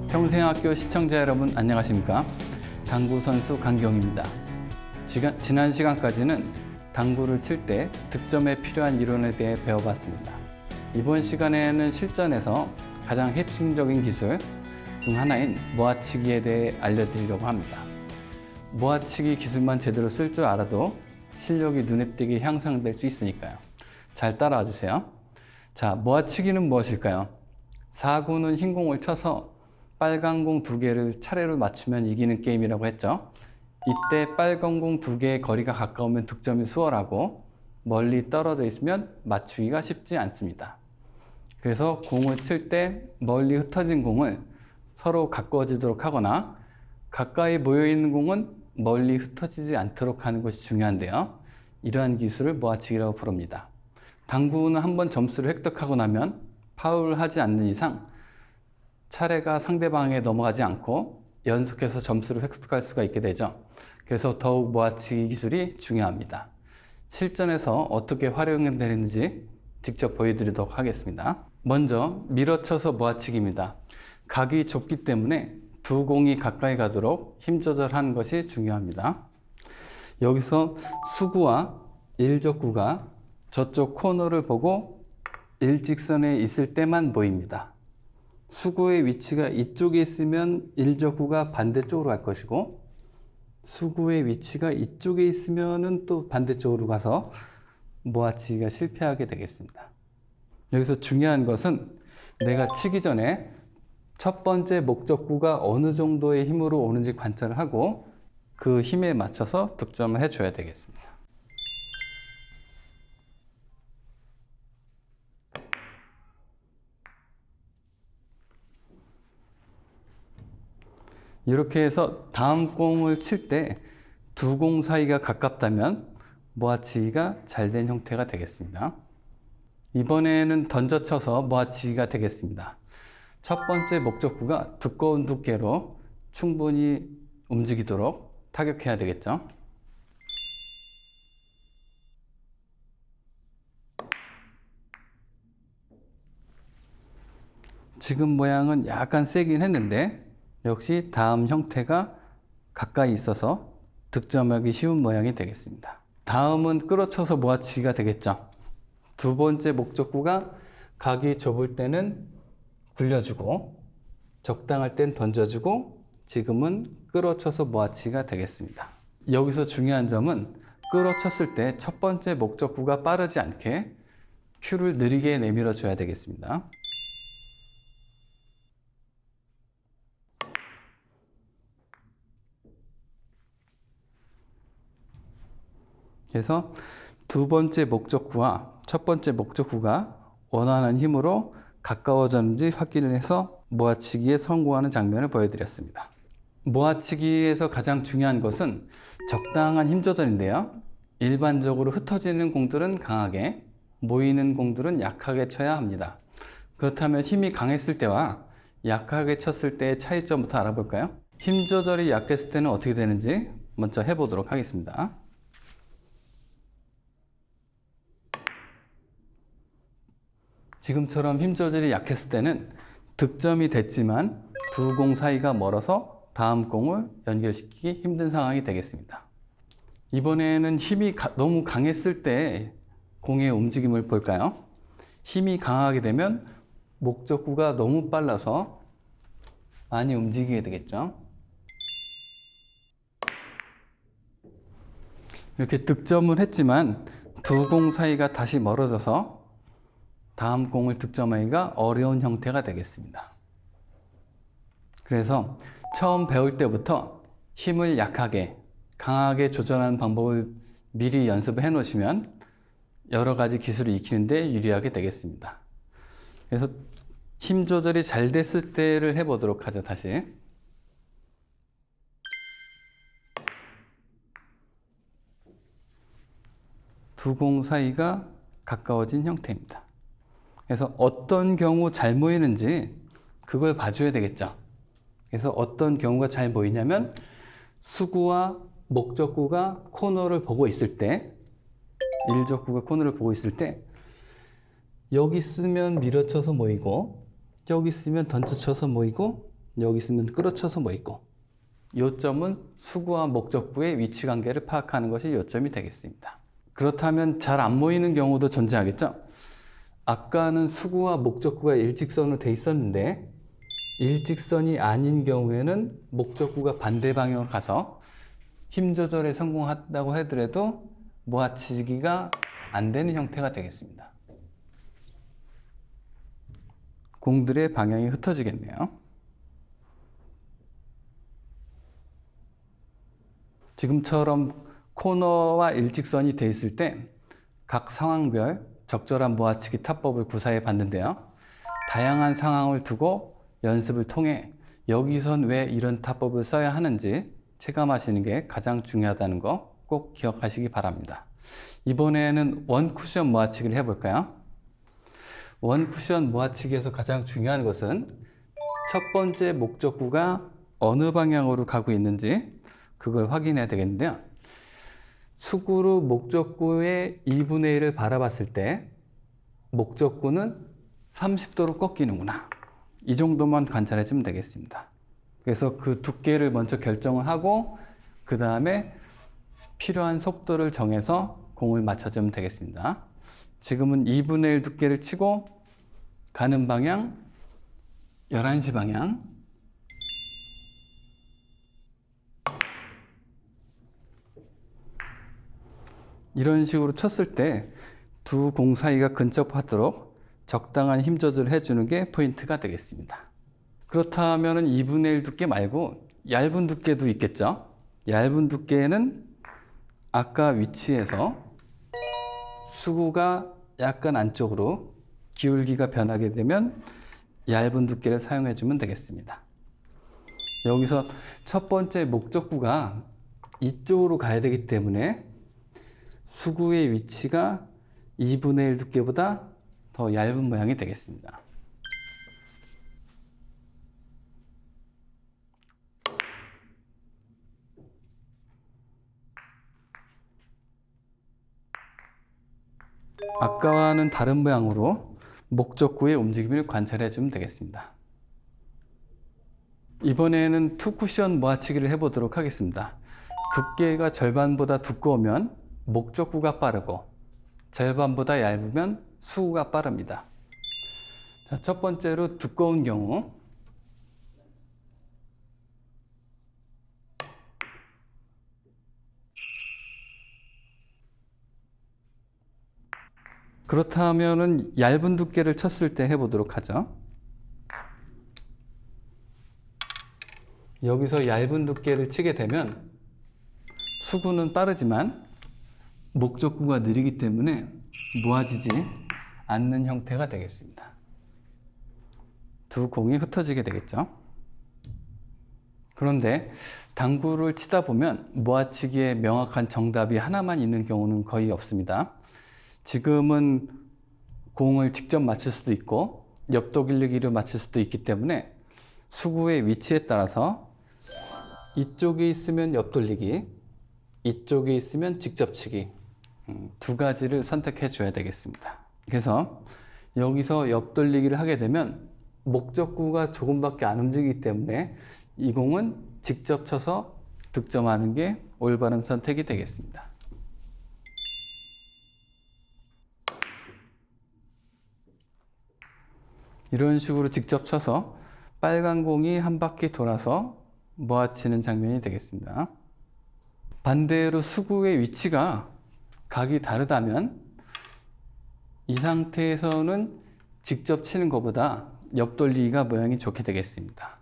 평생학교 시청자 여러분 안녕하십니까? 당구 선수 강경입니다. 지난 시간까지는 당구를 칠 때 득점에 필요한 이론에 대해 배워봤습니다. 이번 시간에는 실전에서 가장 핵심적인 기술 중 하나인 모아치기에 대해 알려드리려고 합니다. 모아치기 기술만 제대로 쓸 줄 알아도 실력이 눈에 띄게 향상될 수 있으니까요. 잘 따라와 주세요. 자, 모아치기는 무엇일까요? 4구는 흰 공을 쳐서 빨간 공 2개를 차례로 맞추면 이기는 게임이라고 했죠. 이때 빨간 공 2개의 거리가 가까우면 득점이 수월하고 멀리 떨어져 있으면 맞추기가 쉽지 않습니다. 그래서 공을 칠 때 멀리 흩어진 공을 서로 가까워지도록 하거나 가까이 모여있는 공은 멀리 흩어지지 않도록 하는 것이 중요한데요. 이러한 기술을 모아치기라고 부릅니다. 당구는 한번 점수를 획득하고 나면 파울을 하지 않는 이상 차례가 상대방에게 넘어가지 않고 연속해서 점수를 획득할 수가 있게 되죠. 그래서 더욱 모아치기 기술이 중요합니다. 실전에서 어떻게 활용되는지 직접 보여드리도록 하겠습니다. 먼저 밀어쳐서 모아치기입니다. 각이 좁기 때문에 두 공이 가까이 가도록 힘 조절하는 것이 중요합니다. 여기서 수구와 일적구가 저쪽 코너를 보고 일직선에 있을 때만 보입니다. 수구의 위치가 이쪽에 있으면 일적구가 반대쪽으로 갈 것이고 수구의 위치가 이쪽에 있으면 또 반대쪽으로 가서 모아치기가 실패하게 되겠습니다. 여기서 중요한 것은 내가 치기 전에 첫 번째 목적구가 어느 정도의 힘으로 오는지 관찰을 하고 그 힘에 맞춰서 득점을 해줘야 되겠습니다. 이렇게 해서 다음 공을 칠 때 두 공 사이가 가깝다면 모아치기가 잘 된 형태가 되겠습니다. 이번에는 던져쳐서 모아치기가 되겠습니다. 첫 번째 목적구가 두꺼운 두께로 충분히 움직이도록 타격해야 되겠죠. 지금 모양은 약간 세긴 했는데 역시 다음 형태가 가까이 있어서 득점하기 쉬운 모양이 되겠습니다. 다음은 끌어쳐서 모아치기가 되겠죠. 두 번째 목적구가 각이 좁을 때는 굴려주고 적당할 땐 던져주고 지금은 끌어쳐서 모아치기가 되겠습니다. 여기서 중요한 점은 끌어쳤을 때 첫 번째 목적구가 빠르지 않게 큐를 느리게 내밀어 줘야 되겠습니다. 그래서 두 번째 목적구와 첫 번째 목적구가 원하는 힘으로 가까워졌는지 확인을 해서 모아치기에 성공하는 장면을 보여드렸습니다. 모아치기에서 가장 중요한 것은 적당한 힘 조절인데요. 일반적으로 흩어지는 공들은 강하게, 모이는 공들은 약하게 쳐야 합니다. 그렇다면 힘이 강했을 때와 약하게 쳤을 때의 차이점부터 알아볼까요? 힘 조절이 약했을 때는 어떻게 되는지 먼저 해보도록 하겠습니다. 지금처럼 힘 조절이 약했을 때는 득점이 됐지만 두 공 사이가 멀어서 다음 공을 연결시키기 힘든 상황이 되겠습니다. 이번에는 힘이 너무 강했을 때 공의 움직임을 볼까요? 힘이 강하게 되면 목적구가 너무 빨라서 많이 움직이게 되겠죠. 이렇게 득점을 했지만 두 공 사이가 다시 멀어져서 다음 공을 득점하기가 어려운 형태가 되겠습니다. 그래서 처음 배울 때부터 힘을 약하게, 강하게 조절하는 방법을 미리 연습을 해 놓으시면 여러 가지 기술을 익히는 데 유리하게 되겠습니다. 그래서 힘 조절이 잘 됐을 때를 해보도록 하죠. 다시. 두 공 사이가 가까워진 형태입니다. 그래서 어떤 경우 잘 모이는지 그걸 봐줘야 되겠죠. 그래서 어떤 경우가 잘 모이냐면 수구와 목적구가 코너를 보고 있을 때, 일적구가 코너를 보고 있을 때 여기 쓰면 밀어쳐서 모이고 여기 쓰면 던져쳐서 모이고 여기 있으면 끌어쳐서 모이고, 요점은 수구와 목적구의 위치 관계를 파악하는 것이 요점이 되겠습니다. 그렇다면 잘 안 모이는 경우도 존재하겠죠? 아까는 수구와 목적구가 일직선으로 돼 있었는데 일직선이 아닌 경우에는 목적구가 반대 방향으로 가서 힘 조절에 성공한다고 하더라도 모아치기가 안 되는 형태가 되겠습니다. 공들의 방향이 흩어지겠네요. 지금처럼 코너와 일직선이 돼 있을 때 각 상황별 적절한 모아치기 타법을 구사해 봤는데요. 다양한 상황을 두고 연습을 통해 여기선 왜 이런 타법을 써야 하는지 체감하시는 게 가장 중요하다는 거 꼭 기억하시기 바랍니다. 이번에는 원 쿠션 모아치기를 해볼까요? 원 쿠션 모아치기에서 가장 중요한 것은 첫 번째 목적구가 어느 방향으로 가고 있는지 그걸 확인해야 되겠는데요. 수구로 목적구의 2분의 1을 바라봤을 때 목적구는 30도로 꺾이는구나. 이 정도만 관찰해 주면 되겠습니다. 그래서 그 두께를 먼저 결정을 하고 그 다음에 필요한 속도를 정해서 공을 맞춰주면 되겠습니다. 지금은 2분의 1 두께를 치고 가는 방향 11시 방향, 이런 식으로 쳤을 때 두 공 사이가 근접하도록 적당한 힘 조절을 해주는 게 포인트가 되겠습니다. 그렇다면 2분의 1 두께 말고 얇은 두께도 있겠죠? 얇은 두께는 아까 위치에서 수구가 약간 안쪽으로 기울기가 변하게 되면 얇은 두께를 사용해 주면 되겠습니다. 여기서 첫 번째 목적구가 이쪽으로 가야 되기 때문에 수구의 위치가 2분의 1 두께보다 더 얇은 모양이 되겠습니다. 아까와는 다른 모양으로 목적구의 움직임을 관찰해 주면 되겠습니다. 이번에는 투 쿠션 모아치기를 해보도록 하겠습니다. 두께가 절반보다 두꺼우면 목적구가 빠르고 절반보다 얇으면 수구가 빠릅니다. 자, 첫 번째로 두꺼운 경우 그렇다면은 얇은 두께를 쳤을 때 해보도록 하죠. 여기서 얇은 두께를 치게 되면 수구는 빠르지만 목적구가 느리기 때문에 모아지지 않는 형태가 되겠습니다. 두 공이 흩어지게 되겠죠. 그런데 당구를 치다 보면 모아치기에 명확한 정답이 하나만 있는 경우는 거의 없습니다. 지금은 공을 직접 맞출 수도 있고 옆돌리기로 맞출 수도 있기 때문에 수구의 위치에 따라서 이쪽에 있으면 옆돌리기, 이쪽에 있으면 직접 치기, 두 가지를 선택해 줘야 되겠습니다. 그래서 여기서 옆돌리기를 하게 되면 목적구가 조금밖에 안 움직이기 때문에 이 공은 직접 쳐서 득점하는 게 올바른 선택이 되겠습니다. 이런 식으로 직접 쳐서 빨간 공이 한 바퀴 돌아서 모아치는 장면이 되겠습니다. 반대로 수구의 위치가 각이 다르다면 이 상태에서는 직접 치는 것보다 옆돌리기가 모양이 좋게 되겠습니다.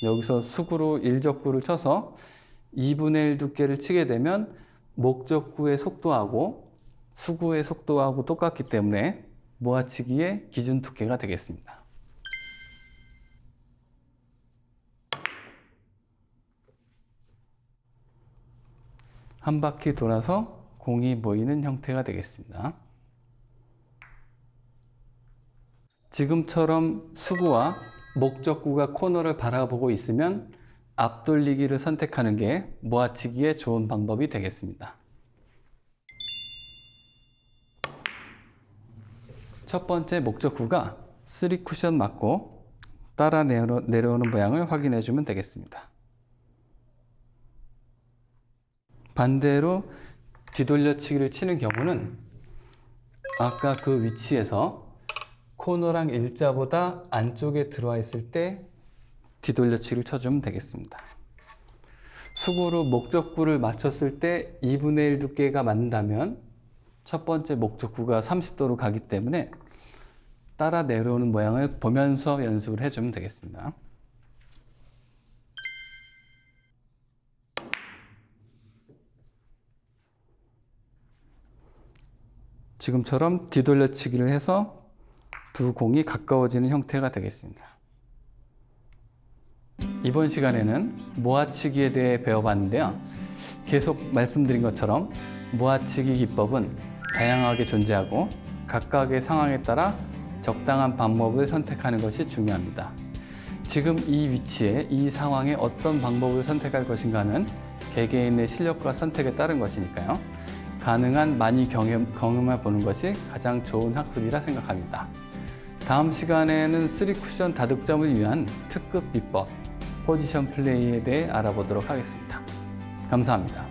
여기서 수구로 일적구를 쳐서 2분의 1 두께를 치게 되면 목적구의 속도하고 수구의 속도하고 똑같기 때문에 모아치기의 기준 두께가 되겠습니다. 한 바퀴 돌아서 공이 모이는 형태가 되겠습니다. 지금처럼 수구와 목적구가 코너를 바라보고 있으면 앞돌리기를 선택하는 게 모아치기의 좋은 방법이 되겠습니다. 첫 번째 목적구가 3쿠션 맞고 따라 내려오는 모양을 확인해 주면 되겠습니다. 반대로 뒤돌려치기를 치는 경우는 아까 그 위치에서 코너랑 일자보다 안쪽에 들어와 있을 때 뒤돌려치기를 쳐주면 되겠습니다. 수고로 목적구를 맞췄을 때 2분의 1 두께가 맞는다면 첫 번째 목적구가 30도로 가기 때문에 따라 내려오는 모양을 보면서 연습을 해주면 되겠습니다. 지금처럼 뒤돌려치기를 해서 두 공이 가까워지는 형태가 되겠습니다. 이번 시간에는 모아치기에 대해 배워봤는데요. 계속 말씀드린 것처럼 모아치기 기법은 다양하게 존재하고 각각의 상황에 따라 적당한 방법을 선택하는 것이 중요합니다. 지금 이 위치에 이 상황에 어떤 방법을 선택할 것인가는 개개인의 실력과 선택에 따른 것이니까요. 가능한 많이 경험해 보는 것이 가장 좋은 학습이라 생각합니다. 다음 시간에는 3쿠션 다득점을 위한 특급 비법, 포지션 플레이에 대해 알아보도록 하겠습니다. 감사합니다.